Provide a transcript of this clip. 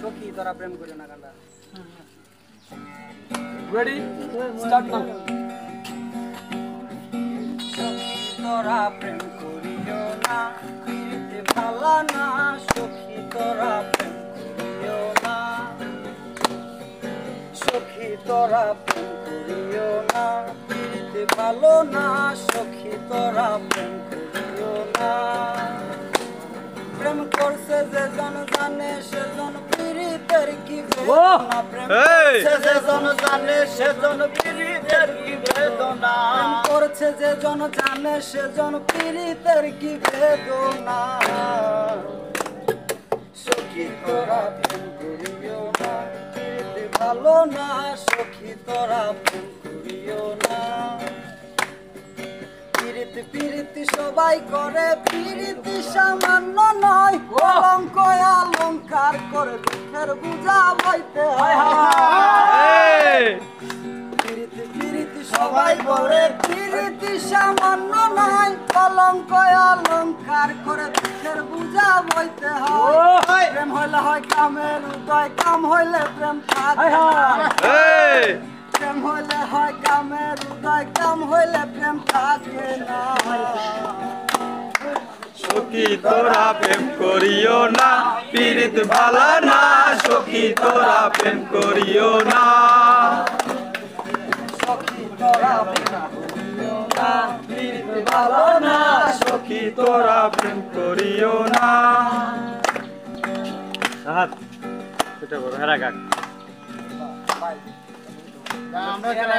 সখী তোরা প্রেম করে না গানটা রেডি স্টার্ট নাও। সখী তোরা প্রেম করিও না পিরিতে ভালো না সখী তোরা প্রেম করিও না সখী তোরা প্রেম করিও না পিরিতে ভালো না সখী তোরা প্রেম করিও না প্রেম করছে যে জন জানে সে জন পীড়িতের কি বেদনা প্রেম করছে যে জন জানে সে জন পীড়িতের কি বেদনা প্রেম করছে যে জন জানে সে জন পীড়িতের কি বেদনা সখী তোরা প্রেম করিও না পীড়িতে ভালো না সখী তোরা প্রেম করিও না পিরিতি পিরিতি সবাই করে পিরিতি সামান্য নয় কলঙ্ক অলঙ্কার করে দুঃখের বুঝা বইতে হয় পিরিতি পিরিতি সবাই করে পিরিতি সামান্য নয় কলঙ্ক অলঙ্কার করে দুঃখের বুঝা বইতে হয় প্রেম হইলে হয় কামের উদয় কাম হইলে প্রেম থাকে প্রেম হইলে হয় কামের উদয় কাম হইলে প্রেম থাকে না সখী তোরা প্রেম করিও না পীড়িত ভালো না সখী তোরা প্রেম করিও না সখী তোরা প্রেম করিও না পীড়িত ভালো না সখী তোরা প্রেম করিও না হাত এটা বড় হেরা গাক আমরা